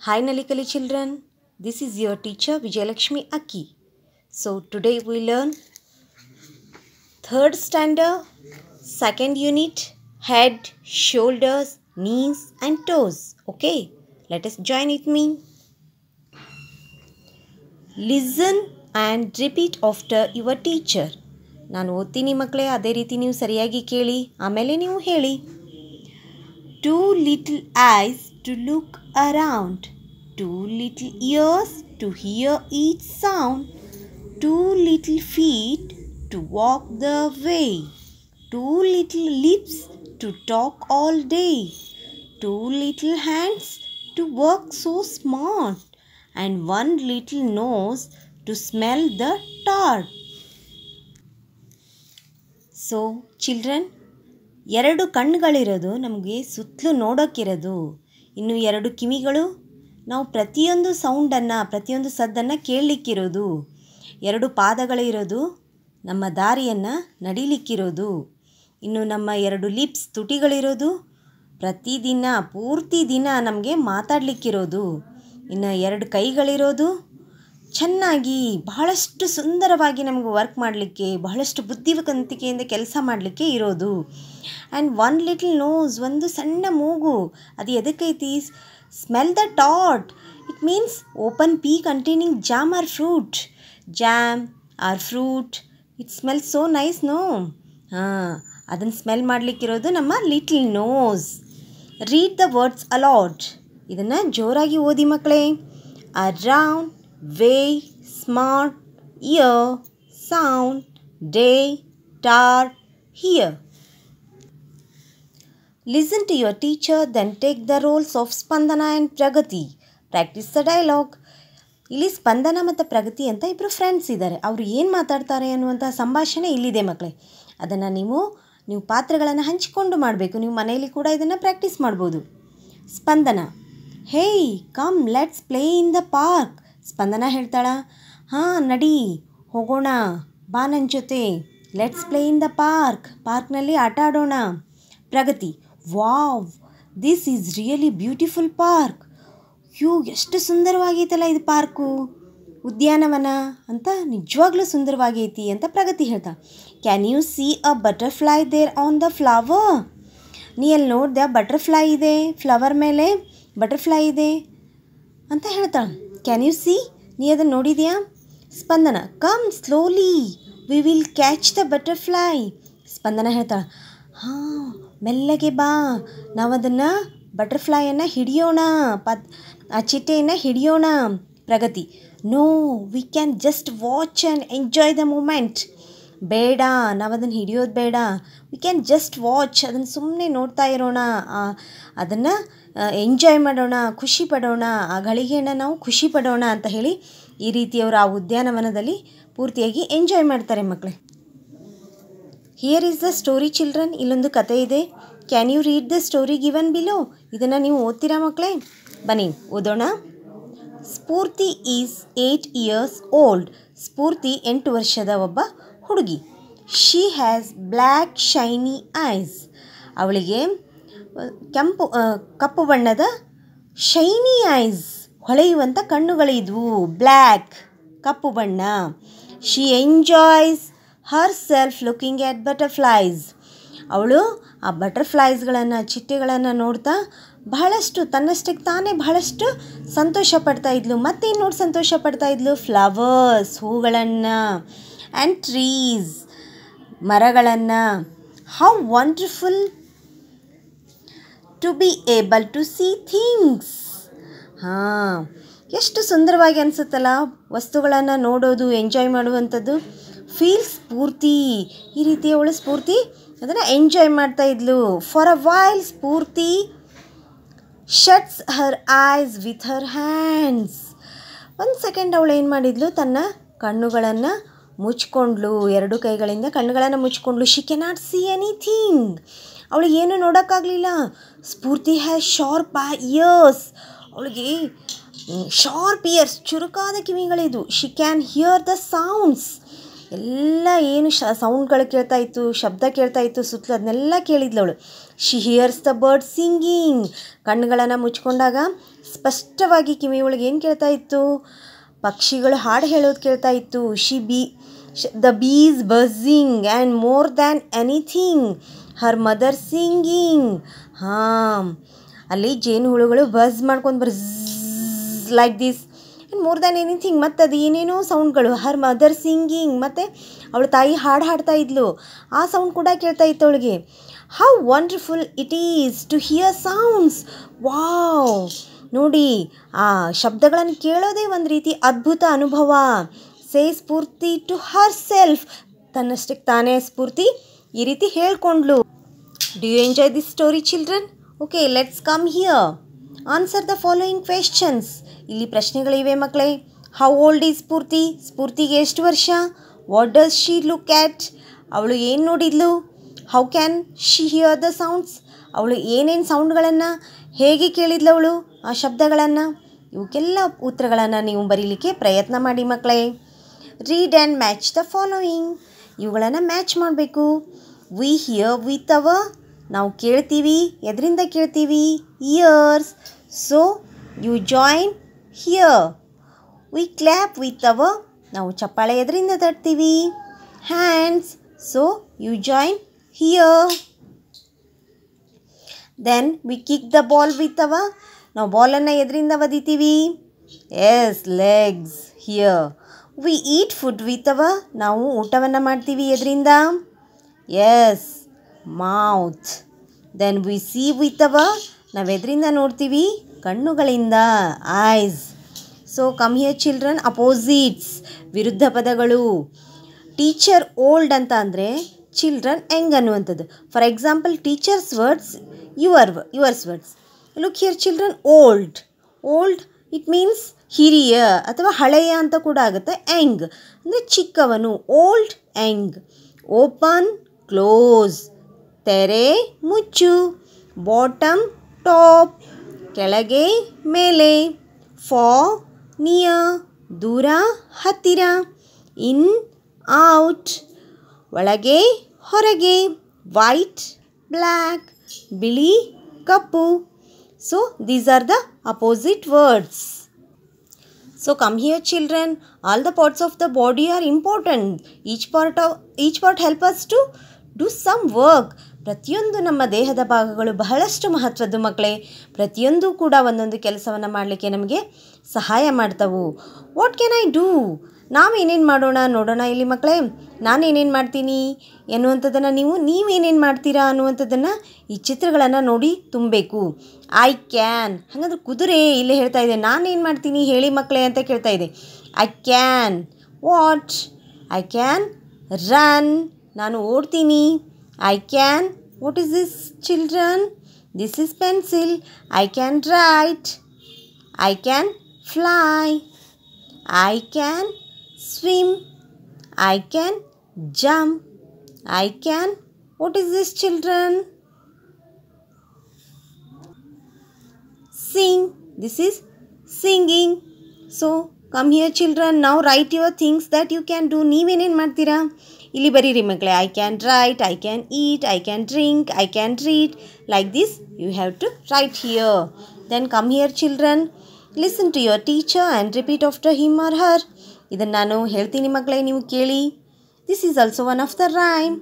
Hi Nalikali children, this is your teacher Vijayalakshmi Akki. So today we learn 3rd standard, 2nd unit, head, shoulders, knees and toes. Okay, let us join with me. Listen and repeat after your teacher. ನಾನು ಓದ್ತೀನಿ ಮಕ್ಕಳೇ, ಅದೇ ರೀತಿ ನೀವು ಸರಿಯಾಗಿ ಕೇಳಿ ಆಮೇಲೆ ನೀವು ಹೇಳಿ. 2 little eyes to look around, 2 little ears to hear each sound, 2 little feet to walk the way, 2 little lips to talk all day, 2 little hands to work so smart, and 1 little nose to smell the tart. So children, 2 ಕಣ್ಣುಗಳಿರೋದು ನಮಗೆ ಸುತ್ತಲೂ ನೋಡೋಕ್ಕಿರೋದು, ಇನ್ನು 2 ಕಿವಿಗಳು ನಾವು ಪ್ರತಿಯೊಂದು ಸೌಂಡನ್ನು ಪ್ರತಿಯೊಂದು ಸದ್ದನ್ನು ಕೇಳಲಿಕ್ಕಿರೋದು, 2 ಪಾದಗಳಿರೋದು ನಮ್ಮ ದಾರಿಯನ್ನು ನಡಿಲಿಕ್ಕಿರೋದು, ಇನ್ನು ನಮ್ಮ 2 ಲಿಪ್ಸ್ ತುಟಿಗಳಿರೋದು ಪ್ರತಿದಿನ ಪೂರ್ತಿ ದಿನ ನಮಗೆ ಮಾತಾಡಲಿಕ್ಕಿರೋದು, ಇನ್ನು 2 ಕೈಗಳಿರೋದು ಚೆನ್ನಾಗಿ ಬಹಳಷ್ಟು ಸುಂದರವಾಗಿ ನಮಗೆ ವರ್ಕ್ ಮಾಡಲಿಕ್ಕೆ ಬಹಳಷ್ಟು ಬುದ್ಧಿವಂತಿಕೆಯಿಂದ ಕೆಲಸ ಮಾಡಲಿಕ್ಕೆ ಇರೋದು. ಆ್ಯಂಡ್ 1 ಲಿಟಲ್ ನೋಸ್, ಒಂದು ಸಣ್ಣ ಮೂಗು, ಅದು ಎದಕ್ಕೈತಿ? ಸ್ಮೆಲ್ ದ ಟಾಟ್, it means open pie containing jam or fruit, jam or fruit, it smell so nice no. ಅದನ್ನು ಸ್ಮೆಲ್ ಮಾಡಲಿಕ್ಕಿರೋದು ನಮ್ಮ little nose. Read the words aloud, ಇದನ್ನು ಜೋರಾಗಿ ಓದಿ ಮಕ್ಕಳೇ. Around, way, smart, ear, sound, day, tart, hear. Listen to your teacher, then take the roles of Spandana and Pragati. Practice the dialogue. ಇಲ್ಲಿ ಸ್ಪಂದನ ಮತ್ತು ಪ್ರಗತಿ ಅಂತ ಇಬ್ಬರು ಫ್ರೆಂಡ್ಸ್ ಇದ್ದಾರೆ. ಅವರು ಏನು ಮಾತಾಡ್ತಾರೆ ಅನ್ನುವಂಥ ಸಂಭಾಷಣೆ ಇಲ್ಲಿದೆ ಮಕ್ಕಳೇ. ಅದನ್ನು ನೀವು ಪಾತ್ರಗಳನ್ನು ಹಂಚಿಕೊಂಡು ಮಾಡಬೇಕು. ನೀವು ಮನೆಯಲ್ಲಿ ಕೂಡ ಇದನ್ನು ಪ್ರಾಕ್ಟೀಸ್ ಮಾಡ್ಬೋದು. Spandana, hey come let's play in the park. Spandana ಹೇಳ್ತಾಳ, ಹಾಂ ನಡಿ ಹೋಗೋಣ, ಬಾ ನನ್ನ ಜೊತೆ, let's play in the park, ಪಾರ್ಕ್ನಲ್ಲಿ ಆಟ ಆಡೋಣ. Pragati, wow this is really beautiful park, ಎಷ್ಟು ಸುಂದರವಾಗೈತಲ್ಲ ಇದು ಪಾರ್ಕು, ಉದ್ಯಾನವನ ಅಂತ ನಿಜವಾಗ್ಲೂ ಸುಂದರವಾಗೈತಿ ಅಂತ ಪ್ರಗತಿ ಹೇಳ್ತಾಳೆ. Can you see a butterfly there on the flower. ನೀ ಅಲ್ಲಿ ನೋಡಿದೆ ಬಟರ್ಫ್ಲೈ ಇದೆ, ಫ್ಲವರ್ ಮೇಲೆ ಬಟರ್ಫ್ಲೈ ಇದೆ ಅಂತ ಹೇಳ್ತಾಳೆ. ಕ್ಯಾನ್ ಯು ಸಿ, ನೀ ಅದನ್ನು ನೋಡಿದ್ಯಾ? Spandana, come slowly we will catch the butterfly. Spandana ಹೇಳ್ತಾಳೆ, ಹಾಂ ಮೆಲ್ಲಗೆ ಬಾ, ನಾವು ಅದನ್ನು ಬಟರ್ಫ್ಲೈಯನ್ನು ಹಿಡಿಯೋಣ, ಆ ಚಿಟ್ಟೆಯನ್ನು ಹಿಡಿಯೋಣ. Pragati, no we can just watch and enjoy the moment. ಬೇಡ, ನಾವು ಅದನ್ನು ಹಿಡಿಯೋದು ಬೇಡ, ವಿ ಕ್ಯಾನ್ ಜಸ್ಟ್ ವಾಚ್, ಅದನ್ನು ಸುಮ್ಮನೆ ನೋಡ್ತಾ ಇರೋಣ, ಅದನ್ನು ಎಂಜಾಯ್ ಮಾಡೋಣ, ಖುಷಿ ಪಡೋಣ, ಆ ಗಳಿಗೆಯನ್ನು ನಾವು ಖುಷಿ ಪಡೋಣ ಅಂತ ಹೇಳಿ ಈ ರೀತಿಯವರು ಆ ಉದ್ಯಾನವನದಲ್ಲಿ ಪೂರ್ತಿಯಾಗಿ ಎಂಜಾಯ್ ಮಾಡ್ತಾರೆ ಮಕ್ಕಳೇ. Here is the story children, ಇಲ್ಲೊಂದು ಕತೆ ಇದೆ. Can you read the story given below. ಇದನ್ನು ನೀವು ಓದ್ತೀರಾ ಮಕ್ಕಳೇ? ಬನ್ನಿ ಓದೋಣ. Spoorthi is 8 years old. Spoorthi 8 ವರ್ಷದ ಒಬ್ಬ ಹುಡುಗಿ. She has black shiny eyes. ಅವಳಿಗೆ ಕಪ್ಪು ಬಣ್ಣದ ಶೈನಿ ಐಸ್, ಹೊಳೆಯುವಂಥ ಕಣ್ಣುಗಳಿದ್ವು. ಬ್ಲ್ಯಾಕ್, ಕಪ್ಪು ಬಣ್ಣ. She enjoys herself looking at butterflies. ಅವಳು ಆ ಬಟರ್ಫ್ಲೈಸ್ಗಳನ್ನು, ಚಿಟ್ಟೆಗಳನ್ನು ನೋಡ್ತಾ ಬಹಳಷ್ಟು ತನ್ನಷ್ಟಕ್ಕೆ ತಾನೇ ಬಹಳಷ್ಟು ಸಂತೋಷ ಪಡ್ತಾ ಇದ್ಲು. ಮತ್ತೇನು ನೋಡಿ ಸಂತೋಷ ಪಡ್ತಾ ಇದ್ಲು? ಫ್ಲವರ್ಸ್, ಹೂಗಳನ್ನು, ಆ್ಯಂಡ್ ಟ್ರೀಸ್, ಮರಗಳನ್ನು. How wonderful to be able to see things. ಹಾಂ, ಎಷ್ಟು ಸುಂದರವಾಗಿ ಅನಿಸುತ್ತಲ್ಲ ವಸ್ತುಗಳನ್ನು ನೋಡೋದು, ಎಂಜಾಯ್ ಮಾಡುವಂಥದ್ದು. ಫೀಲ್ ಸ್ಫೂರ್ತಿ, ಈ ರೀತಿ ಅವಳು ಸ್ಫೂರ್ತಿ ಅದನ್ನು ಎಂಜಾಯ್ ಮಾಡ್ತಾ ಇದ್ಲು. For a while Spoorthi shuts her eyes with her hands. 1 second ಅವಳು ಏನು ಮಾಡಿದ್ಲು? ತನ್ನ ಕಣ್ಣುಗಳನ್ನು ಮುಚ್ಕೊಂಡ್ಲು, 2 ಕೈಗಳಿಂದ ಕಣ್ಣುಗಳನ್ನು ಮುಚ್ಕೊಂಡ್ಲು. ಶಿ ಕೆನಾಟ್ ಸಿ ಎನಿಥಿಂಗ್, ಅವಳಿಗೆ ಏನು ನೋಡೋಕ್ಕಾಗಲಿಲ್ಲ. ಸ್ಫೂರ್ತಿ ಹ್ಯಾಸ್ ಶಾರ್ಪ್ ಇಯರ್ಸ್, ಅವಳಿಗೆ ಶಾರ್ಪ್ ಇಯರ್ಸ್, ಚುರುಕಾದ ಕಿವಿಗಳಿದ್ವು. She can hear the sounds, ಎಲ್ಲ ಏನು ಸೌಂಡ್ಗಳು ಕೇಳ್ತಾ ಇತ್ತು, ಶಬ್ದ ಕೇಳ್ತಾ ಇತ್ತು ಸುತ್ತಲೂ, ಅದನ್ನೆಲ್ಲ ಕೇಳಿದ್ಲವಳು. She hears the bird singing, ಕಣ್ಣುಗಳನ್ನು ಮುಚ್ಕೊಂಡಾಗ ಸ್ಪಷ್ಟವಾಗಿ ಕಿವಿಯೊಳಗೆ ಏನು ಕೇಳ್ತಾ ಇತ್ತು? ಪಕ್ಷಿಗಳು ಹಾಡು ಹೇಳೋದು ಕೇಳ್ತಾ ಇತ್ತು. The bees buzzing and more than anything her mother singing. ಹಾಂ, ಅಲ್ಲಿ ಜೇನುಹುಳುಗಳು ಬಝ್ ಮಾಡ್ಕೊಂಡು like this and more than anything. ಮತ್ತು ಅದು ಏನೇನೋ ಸೌಂಡ್ಗಳು, ಹರ್ ಮದರ್ ಸಿಂಗಿಂಗ್, ಮತ್ತು ಅವಳ ತಾಯಿ ಹಾಡು ಹಾಡ್ತಾ ಇದ್ಲು, ಆ ಸೌಂಡ್ ಕೂಡ ಕೇಳ್ತಾ ಇತ್ತು ಅವಳಿಗೆ. How wonderful it is to hear sounds. Wow, ನೋಡಿ ಆ ಶಬ್ದಗಳನ್ನು ಕೇಳೋದೇ ಒಂದು ರೀತಿ ಅದ್ಭುತ ಅನುಭವ. ಸೇ ಸ್ಫೂರ್ತಿ ಟು ಹರ್ ಸೆಲ್ಫ್, ತನ್ನಷ್ಟಕ್ಕೆ ತಾನೇ ಸ್ಫೂರ್ತಿ ಈ ರೀತಿ ಹೇಳ್ಕೊಂಡ್ಲು. Do you enjoy this story children? Okay, let's come here. Answer the following questions. ಇಲ್ಲಿ ಪ್ರಶ್ನೆಗಳಿವೆ ಮಕ್ಕಳೇ. How old is Spoorthi? ಸ್ಫೂರ್ತಿಗೆ ಎಷ್ಟು ವರ್ಷ? What does she look at? ಅವಳು ಏನು ನೋಡಿದ್ಲು? How can she hear the sounds? ಅವಳು ಏನೇನು ಸೌಂಡ್ಗಳನ್ನು ಹೇಗೆ ಕೇಳಿದ್ಲು ಅವಳು ಆ ಶಬ್ದಗಳನ್ನು? ಇವಕ್ಕೆಲ್ಲ ಉತ್ತರಗಳನ್ನು ನೀವು ಬರೀಲಿಕ್ಕೆ ಪ್ರಯತ್ನ ಮಾಡಿ ಮಕ್ಕಳೇ. Read and match the following. ಇವುಗಳನ್ನು ಮ್ಯಾಚ್ ಮಾಡಬೇಕು. ವಿ ಹಿಯರ್ ವಿತ್ ಅವರ್, ನಾವು ಕೇಳ್ತೀವಿ, ಎದರಿಂದ ಕೇಳ್ತೀವಿ? Ears. So you join here. We clap with our, ನಾವು ಚಪ್ಪಾಳೆ ಎದರಿಂದ ತಟ್ತೀವಿ? Hands. So you join here. Then we kick the ball with our, ನಾವು ಬಾಲನ್ನು ಎದರಿಂದ ಒದಿತೀವಿ? Yes, legs. Here. We eat food with our, ನಾವು ಊಟವನ್ನು ಮಾಡ್ತೀವಿ ಎದರಿಂದ? Yes, mouth. Then we see with our, ನಾವು ಎದರಿಂದ ನೋಡ್ತೀವಿ? ಕಣ್ಣುಗಳಿಂದ, eyes. So come here children. Opposites, ವಿರುದ್ಧ ಪದಗಳು. ಟೀಚರ್ ಓಲ್ಡ್ ಅಂತ ಅಂದರೆ ಚಿಲ್ಡ್ರನ್ ಯಂಗ್ ಅನ್ನುವಂಥದ್ದು. For example teachers words, yours words. Look here children. Old. Old it means ಹಿರಿಯ ಅಥವಾ ಹಳೆಯ ಅಂತ ಕೂಡ ಆಗುತ್ತೆ. ಯಂಗ್ ಅಂದರೆ ಚಿಕ್ಕವನು. Old young. ಓಪನ್ ಕ್ಲೋಸ್, ತೆರೆ ಮುಚ್ಚು. ಬಾಟಮ್ ಟಾಪ್, ಕೆಳಗೆ ಮೇಲೆ. ಫಾರ್ ನಿಯರ್, ದೂರ ಹತ್ತಿರ. ಇನ್ ಔಟ್, ಒಳಗೆ ಹೊರಗೆ. ವೈಟ್ ಬ್ಲ್ಯಾಕ್, ಬಿಳಿ ಕಪ್ಪು. So these are the opposite words. So come here children, all the parts of the body are important. Each part help us to do some work. ಪ್ರತಿಯೊಂದು ನಮ್ಮ ದೇಹದ ಭಾಗಗಳು ಬಹಳಷ್ಟು ಮಹತ್ವದ್ದು ಮಕ್ಕಳೇ. ಪ್ರತಿಯೊಂದು ಕೂಡ ಒಂದೊಂದು ಕೆಲಸವನ್ನು ಮಾಡಲಿಕ್ಕೆ ನಮಗೆ ಸಹಾಯ ಮಾಡ್ತವು. What can I do? ನಾವೇನೇನು ಮಾಡೋಣ ನೋಡೋಣ ಇಲ್ಲಿ ಮಕ್ಕಳೇ. ನಾನೇನೇನು ಮಾಡ್ತೀನಿ ಎನ್ನುವಂಥದ್ದನ್ನು ನೀವೇನೇನು ಮಾಡ್ತೀರಾ ಅನ್ನುವಂಥದ್ದನ್ನು ಈ ಚಿತ್ರಗಳನ್ನು ನೋಡಿ ತುಂಬಬೇಕು. ಐ ಕ್ಯಾನ್, ಹಾಗಂದ್ರೆ ಕುದುರೆ ಇಲ್ಲಿ ಹೇಳ್ತಾ ಇದೆ. ನಾನೇನು ಮಾಡ್ತೀನಿ ಹೇಳಿ ಮಕ್ಕಳೇ ಅಂತ ಕೇಳ್ತಾ ಇದೆ. I can what? I can run, ನಾನು ಓಡ್ತೀನಿ. I can, what is this children? This is pencil. I can write. I can fly. I can swim. I can jump. I can, what is this children? Sing. This is singing. So come here children, now write your things that you can do. ನೀವೇನೇನು ಮಾಡ್ತೀರಾ ಇಲ್ಲಿ ಬರೀರಿ ಮಕ್ಕಳೇ. I can write, I can eat, I can drink, I can read. Like this you have to write here. Then come here children, listen to your teacher and repeat after him or her. ಇದನ್ನು ನಾನು ಹೇಳ್ತೀನಿ ಮಕ್ಕಳೇ, ನೀವು ಕೇಳಿ. This is also one of the rhyme.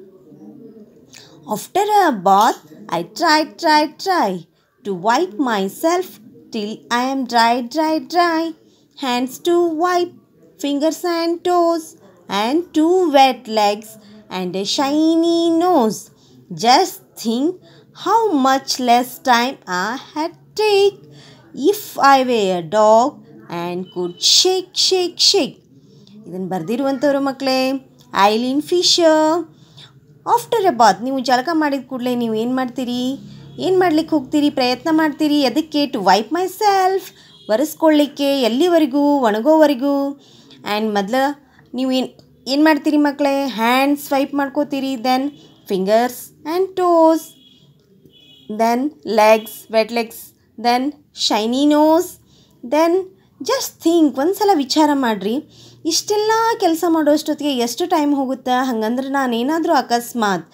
After a bath I try to wipe myself till I am dry. Hands to wipe, fingers and toes, and to wet legs and a shiny nose. Just think how much less time I had take if I were a dog and could shake. ಇದನ್ನು ಬರೆದಿರುವಂಥವ್ರು ಮಕ್ಕಳೇ Aileen Fisher. After a bath, ನೀವು ಜಳಕ ಮಾಡಿದ ಕೂಡಲೇ ನೀವು ಏನು ಮಾಡ್ತೀರಿ? ಏನು ಮಾಡ್ಲಿಕ್ಕೆ ಹೋಗ್ತೀರಿ? ಪ್ರಯತ್ನ ಮಾಡ್ತೀರಿ. ಅದಕ್ಕೆ ಟು ವೈಪ್ ಮೈ ಸೆಲ್ಫ್, ಒರೆಸ್ಕೊಳ್ಳಿಕ್ಕೆ. ಎಲ್ಲಿವರೆಗೂ? ಒಣಗೋವರೆಗೂ. ಆ್ಯಂಡ್ ಮೊದಲು ನೀವು ಏನು ಮಾಡ್ತೀರಿ ಮಕ್ಕಳೇ? ಹ್ಯಾಂಡ್ಸ್ ಸ್ವೈಪ್ ಮಾಡ್ಕೋತೀರಿ. Then fingers and toes, then legs, wet legs, then shiny nose. Then just think, ಒಂದು ಸಲ ವಿಚಾರ ಮಾಡಿರಿ, ಇಷ್ಟೆಲ್ಲ ಕೆಲಸ ಮಾಡೋಷ್ಟೊತ್ತಿಗೆ ಎಷ್ಟು ಟೈಮ್ ಹೋಗುತ್ತಾ? ಹಾಗಂದ್ರೆ ನಾನೇನಾದರೂ ಅಕಸ್ಮಾತ್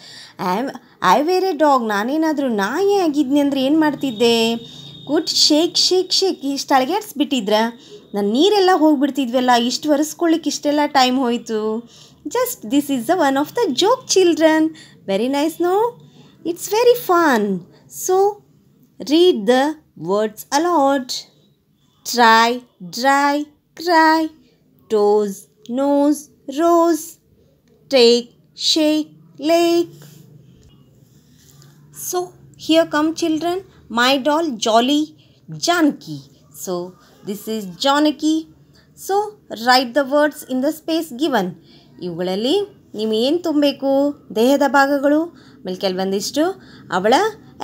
ಐ ವೇರ್ ಎ ಡಾಗ್, ನಾನೇನಾದರೂ ನಾಯಿ ಆಗಿದ್ನಿ ಅಂದರೆ ಏನು ಮಾಡ್ತಿದ್ದೆ? ಗುಡ್ ಶೇಕ್ ಇಷ್ಟು ಅಳಗ್ಯಾಡ್ಸ್ಬಿಟ್ಟಿದ್ರ ನನ್ನ ನೀರೆಲ್ಲ ಹೋಗಿಬಿಡ್ತಿದ್ವಲ್ಲ, ಇಷ್ಟು ಒರೆಸ್ಕೊಳ್ಳಿಕ್ಕೆ ಇಷ್ಟೆಲ್ಲ ಟೈಮ್ ಹೋಯಿತು. Just this is the one of the joke children. Very nice, no? It's very fun. So read the words a lot. Try, dry, cry, toes, nose, rose, take, shake, lake. So here come children, my doll Jolly Janki. So this is Janaki. So write the words in the space given. ಇವುಗಳಲ್ಲಿ ನೀವು ಏನು ತುಂಬಬೇಕು? ದೇಹದ ಭಾಗಗಳು, ಆಮೇಲೆ ಕೆಲವೊಂದಿಷ್ಟು ಅವಳ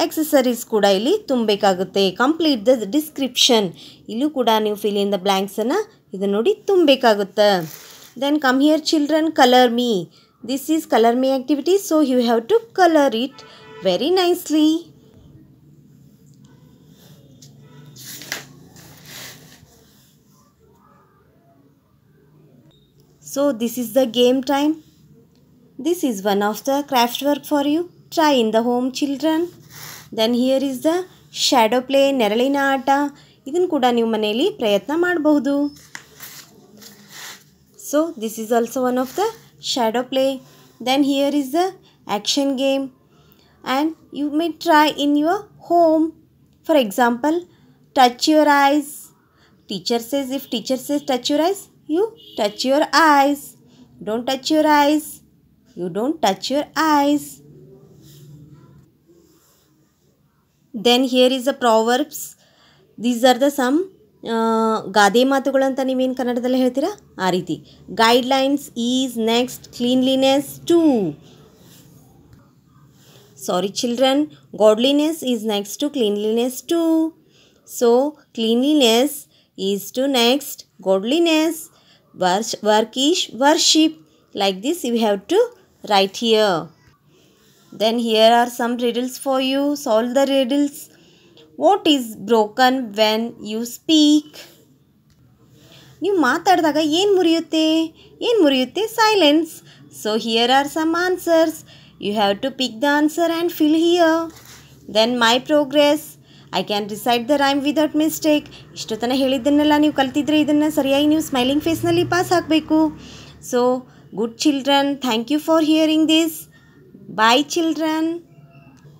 accessories ಕೂಡ ಇಲ್ಲಿ ತುಂಬಬೇಕಾಗುತ್ತೆ. Complete the description. ಇಲ್ಲೂ ಕೂಡ ನೀವು ಫಿಲ್ ಇನ್ ದ ಬ್ಲ್ಯಾಂಕ್ಸನ್ನು ಇದು ನೋಡಿ ತುಂಬಬೇಕಾಗುತ್ತೆ. Then come here children, colour me. This is colour me activity. So you have to colour it very nicely. So this is the game time. This is one of the craft work for you. Try in the home children. Then here is the shadow play, ನೆರಳಿನ ಆಟ. ಇದನ್ನು ಕೂಡ ನೀವು ಮನೆಯಲ್ಲಿ ಪ್ರಯತ್ನ ಮಾಡಬಹುದು. So this is also one of the shadow play. Then here is the action game and you may try in your home. For example, touch your eyes. Teacher says, if teacher says touch your eyes, you touch your eyes. Don't touch your eyes. You don't touch your eyes. Then here is the proverbs. These are the some ಗಾದೆ ಮಾತುಗಳು ಅಂತ ನೀವೇನು ಕನ್ನಡದಲ್ಲಿ ಹೇಳ್ತೀರಾ ಆ ರೀತಿ. Guidelines is next cleanliness to. Sorry children, godliness is next to cleanliness too. So cleanliness is to next godliness. Work is worship. Like this you have to write here. Then here are some riddles for you. Solve the riddles. What is broken when you speak? ನೀವು ಮಾತಾಡಿದಾಗ ಏನು ಮುರಿಯುತ್ತೆ? Silence. So here are some answers. You have to pick the answer and fill here. Then my progress. I can recite the rhyme without mistake. ಇಷ್ಟೊತ್ತನ ಹೇಳಿದ್ದನ್ನೆಲ್ಲ ನೀವು ಕಲ್ತಿದ್ರೆ ಇದನ್ನು ಸರಿಯಾಗಿ ನೀವು ಸ್ಮೈಲಿಂಗ್ ಫೇಸ್ನಲ್ಲಿ ಪಾಸ್ ಹಾಕಬೇಕು. So good children, thank you for hearing this. Bye children.